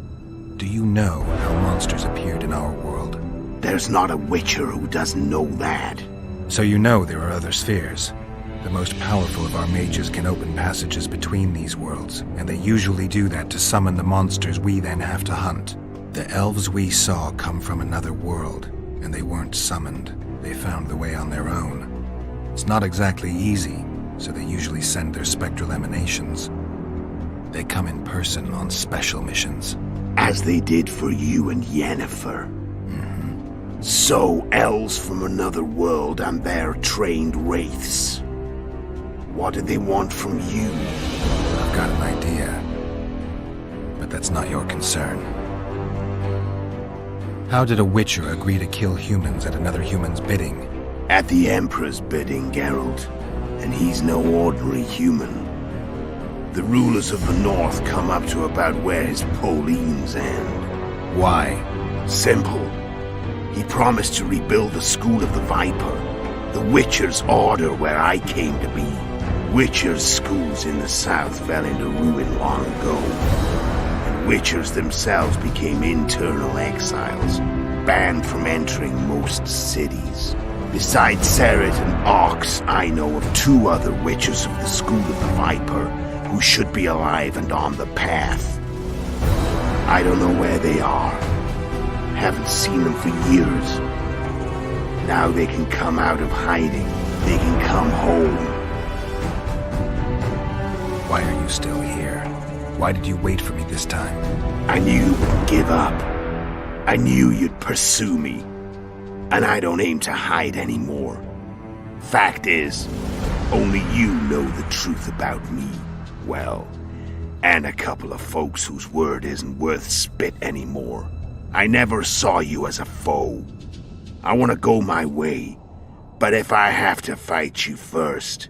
Do you know how monsters appeared in our world? There's not a witcher who doesn't know that. So you know there are other spheres. The most powerful of our mages can open passages between these worlds, and they usually do that to summon the monsters we then have to hunt. The elves we saw come from another world, and they weren't summoned. They found the way on their own. It's not exactly easy, so they usually send their spectral emanations. They come in person on special missions. As they did for you and Yennefer. Mm-hmm. So, elves from another world and their trained wraiths. What did they want from you? I've got an idea. But that's not your concern. How did a witcher agree to kill humans at another human's bidding? At the Emperor's bidding, Geralt. And he's no ordinary human. The rulers of the North come up to about where his Pauline's end. Why? Simple. He promised to rebuild the School of the Viper, the Witcher's Order where I came to be. Witcher's schools in the south fell into ruin long ago, and Witchers themselves became internal exiles, banned from entering most cities. Besides Sarad and Ox, I know of 2 other Witchers of the School of the Viper who should be alive and on the path. I don't know where they are. Haven't seen them for years. Now they can come out of hiding. They can come home. Why are you still here? Why did you wait for me this time? I knew you wouldn't give up. I knew you'd pursue me. And I don't aim to hide anymore. Fact is, only you know the truth about me. Well, and a couple of folks whose word isn't worth spit anymore. I never saw you as a foe. I want to go my way, but if I have to fight you first,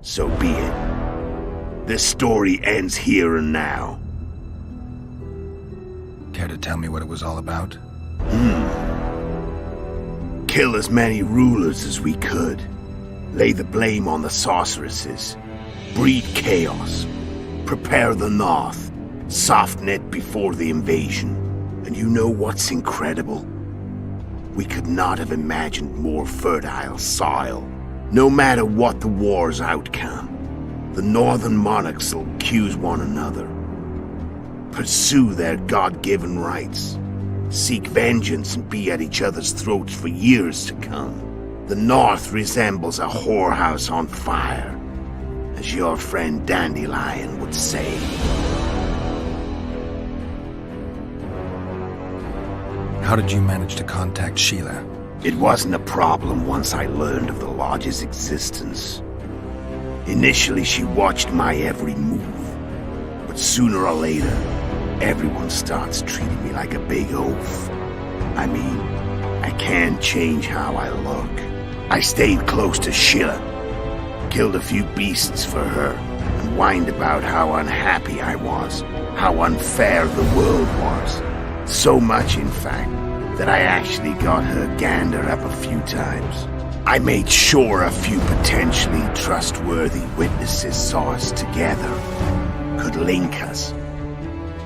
so be it. This story ends here and now. Care to tell me what it was all about? Kill as many rulers as we could. Lay the blame on the sorceresses. Breed chaos. Prepare the North. Soften it before the invasion. And you know what's incredible? We could not have imagined more fertile soil. No matter what the war's outcome, the northern monarchs will accuse one another. Pursue their God-given rights. Seek vengeance and be at each other's throats for years to come. The North resembles a whorehouse on fire, as your friend Dandelion would say. How did you manage to contact Sheila? It wasn't a problem once I learned of the Lodge's existence. Initially, she watched my every move. But sooner or later, everyone starts treating me like a big oaf. I mean, I can't change how I look. I stayed close to Sheila, killed a few beasts for her, and whined about how unhappy I was, how unfair the world was. So much, in fact, that I actually got her gander up a few times. I made sure a few potentially trustworthy witnesses saw us together, could link us.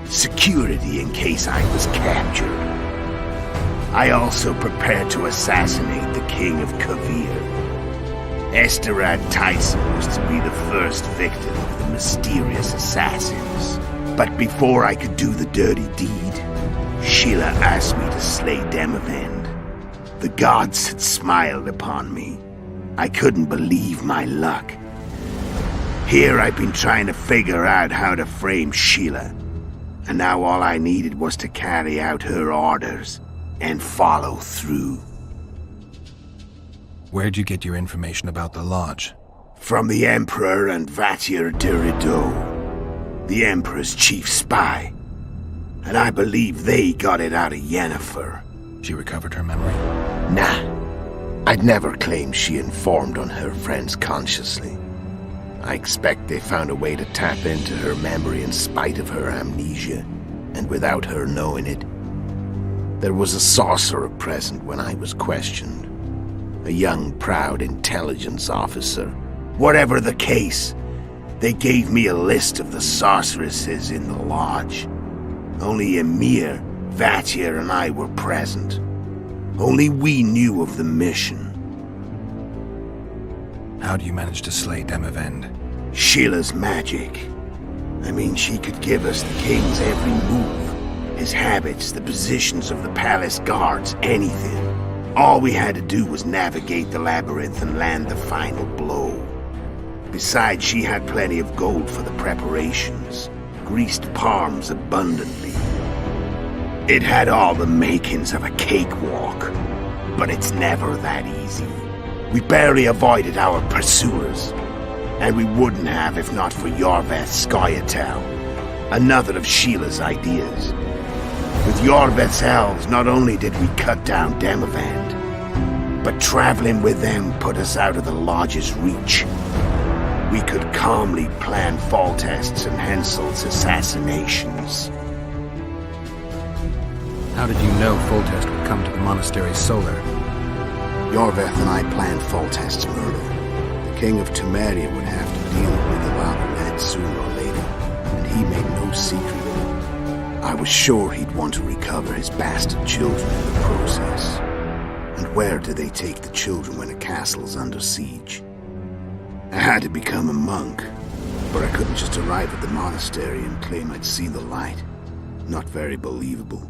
Security in case I was captured. I also prepared to assassinate the King of Kavir. Esterad Tyson was to be the first victim of the mysterious assassins. But before I could do the dirty deed, Sheila asked me to slay Demavend. The gods had smiled upon me. I couldn't believe my luck. Here I've been trying to figure out how to frame Sheila, and now all I needed was to carry out her orders and follow through. Where'd you get your information about the Lodge? From the Emperor and Vatir de Rideau, the Emperor's chief spy. And I believe they got it out of Yennefer. She recovered her memory? Nah. I'd never claimed she informed on her friends consciously. I expect they found a way to tap into her memory in spite of her amnesia, and without her knowing it. There was a sorcerer present when I was questioned. A young, proud intelligence officer. Whatever the case, they gave me a list of the sorceresses in the Lodge. Only Emir, Vatir, and I were present. Only we knew of the mission. How do you manage to slay Demavend? Sheila's magic. I mean, she could give us the king's every move. His habits, the positions of the palace guards, anything. All we had to do was navigate the labyrinth and land the final blow. Besides, she had plenty of gold for the preparations. Greased palms abundantly. It had all the makings of a cakewalk, but it's never that easy. We barely avoided our pursuers, and we wouldn't have if not for Yorveth Skoyatel, another of Sheila's ideas. With Yorveth's elves, not only did we cut down Demavend, but traveling with them put us out of the Lodge's reach. We could calmly plan Foltest's and Hensel's assassinations. How did you know Foltest would come to the monastery's solar? Yorveth and I planned Foltest's murder. The King of Temeria would have to deal with the lava red sooner or later, and he made no secret of it. I was sure he'd want to recover his bastard children in the process. And where do they take the children when a castle's under siege? I had to become a monk, but I couldn't just arrive at the monastery and claim I'd seen the light. Not very believable.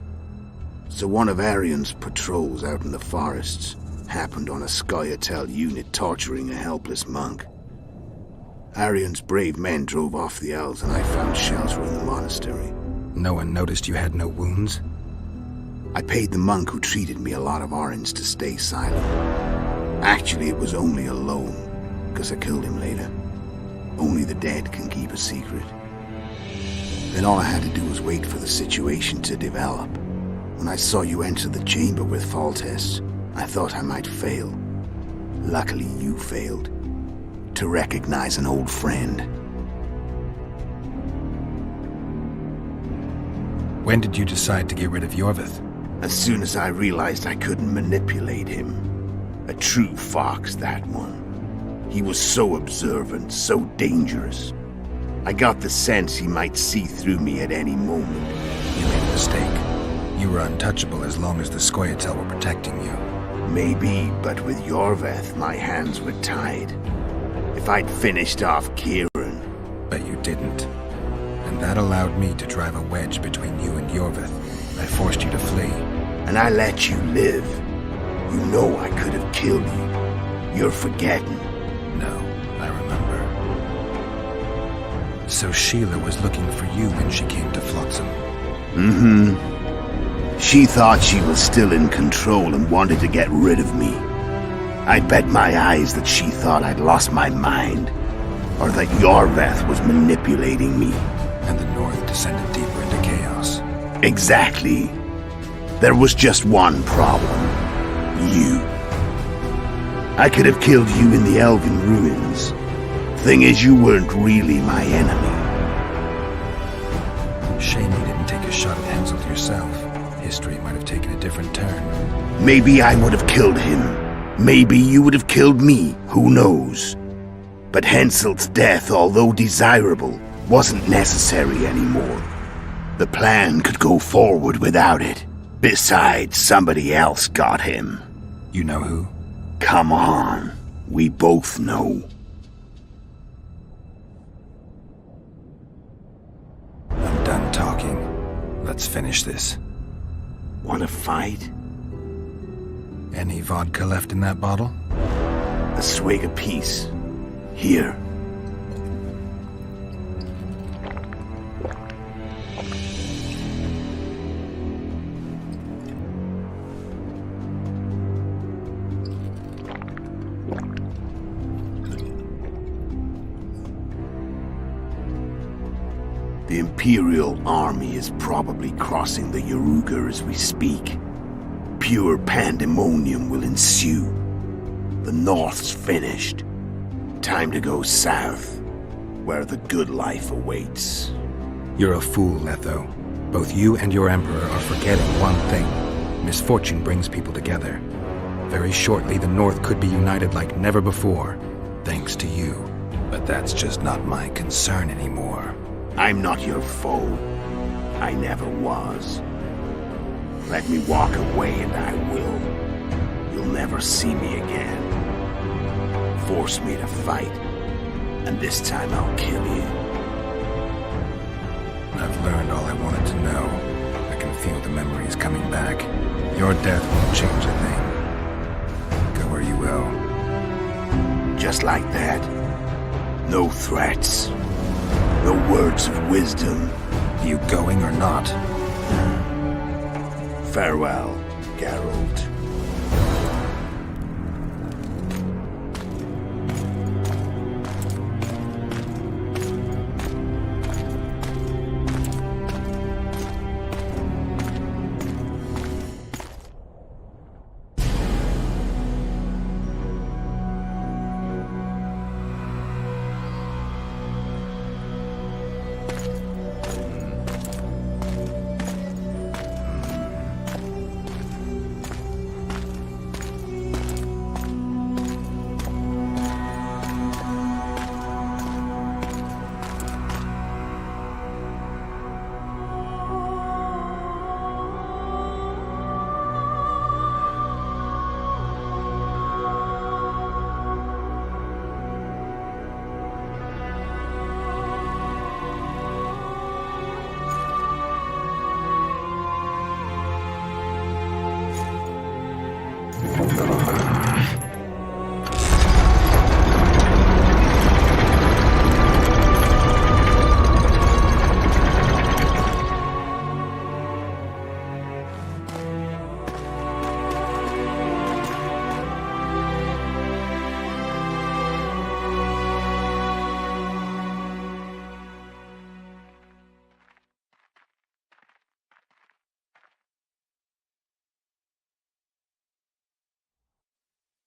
So one of Arion's patrols out in the forests happened on a Scoia'tael unit torturing a helpless monk. Arion's brave men drove off the elves and I found shelter in the monastery. No one noticed you had no wounds? I paid the monk who treated me a lot of orange to stay silent. Actually, it was only a loan, because I killed him later. Only the dead can keep a secret. Then all I had to do was wait for the situation to develop. When I saw you enter the chamber with Foltest, I thought I might fail. Luckily, you failed. To recognize an old friend. When did you decide to get rid of Yorvith? As soon as I realized I couldn't manipulate him. A true fox, that one. He was so observant, so dangerous. I got the sense he might see through me at any moment. You made a mistake. You were untouchable as long as the Scoia'tael were protecting you. Maybe, but with Yorvith, my hands were tied. If I'd finished off Kieran... But you didn't. And that allowed me to drive a wedge between you and Yorvith. I forced you to flee. And I let you live. You know I could have killed you. You're forgetting. No, I remember. So Sheila was looking for you when she came to Flotsam. Mm-hmm. She thought she was still in control and wanted to get rid of me. I bet my eyes that she thought I'd lost my mind. Or that Yorvith was manipulating me. And the North descended deeper into chaos. Exactly. There was just one problem. You. I could have killed you in the Elven ruins. Thing is, you weren't really my enemy. Shame you didn't take a shot at Henselt yourself. History might have taken a different turn. Maybe I would have killed him. Maybe you would have killed me. Who knows? But Henselt's death, although desirable, wasn't necessary anymore. The plan could go forward without it. Besides, somebody else got him. You know who? Come on. We both know. I'm done talking. Let's finish this. Want to fight? Any vodka left in that bottle? A swig apiece. Here. The Imperial army is probably crossing the Yaruga as we speak. Pure pandemonium will ensue. The North's finished. Time to go south, where the good life awaits. You're a fool, Letho. Both you and your Emperor are forgetting one thing. Misfortune brings people together. Very shortly, the North could be united like never before, thanks to you. But that's just not my concern anymore. I'm not your foe. I never was. Let me walk away and I will. You'll never see me again. Force me to fight, and this time I'll kill you. I've learned all I wanted to know. I can feel the memories coming back. Your death won't change a thing. Go where you will. Just like that. No threats. No words of wisdom. You going or not? Farewell, Geralt.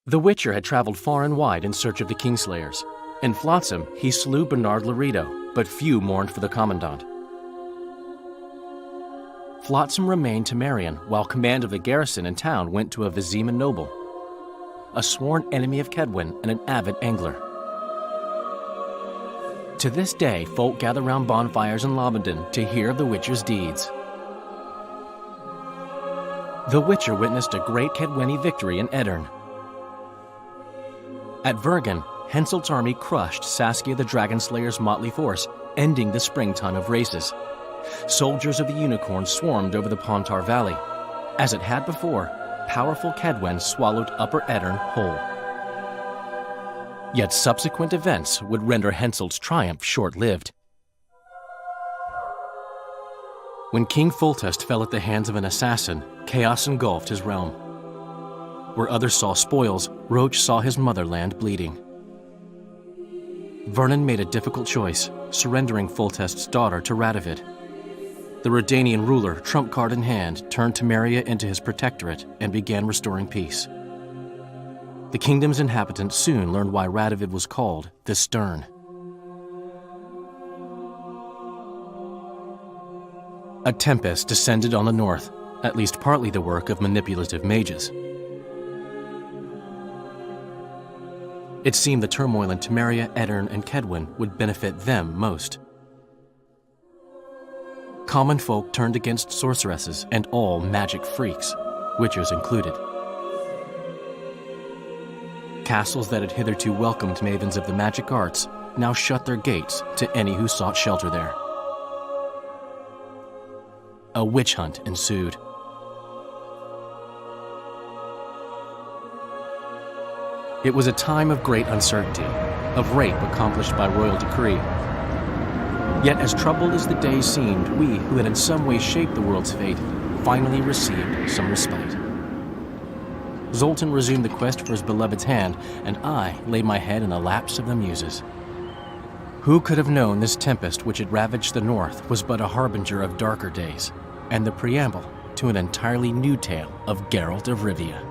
The Witcher had traveled far and wide in search of the Kingslayers. In Flotsam, he slew Bernard Laredo, but few mourned for the Commandant. Flotsam remained to Marion, while command of the garrison and town went to a Vizima noble, a sworn enemy of Kedwen and an avid angler. To this day, folk gather round bonfires in Lobendon to hear of the Witcher's deeds. The Witcher witnessed a great Kedweni victory in Edirn. At Vergen, Henselt's army crushed Saskia the Dragonslayer's motley force, ending the springtime of races. Soldiers of the Unicorn swarmed over the Pontar Valley. As it had before, powerful Kedwen swallowed Upper Edirn whole. Yet subsequent events would render Henselt's triumph short-lived. When King Foltest fell at the hands of an assassin, chaos engulfed his realm. Where others saw spoils, Roach saw his motherland bleeding. Vernon made a difficult choice, surrendering Foltest's daughter to Radovid. The Redanian ruler, trump card in hand, turned Temeria into his protectorate and began restoring peace. The kingdom's inhabitants soon learned why Radovid was called the Stern. A tempest descended on the north, at least partly the work of manipulative mages. It seemed the turmoil in Temeria, Edirn, and Kedwen would benefit them most. Common folk turned against sorceresses and all magic freaks, witches included. Castles that had hitherto welcomed mavens of the magic arts now shut their gates to any who sought shelter there. A witch hunt ensued. It was a time of great uncertainty, of rape accomplished by royal decree. Yet as troubled as the days seemed, we, who had in some way shaped the world's fate, finally received some respite. Zoltan resumed the quest for his beloved's hand, and I laid my head in the laps of the muses. Who could have known this tempest which had ravaged the north was but a harbinger of darker days, and the preamble to an entirely new tale of Geralt of Rivia?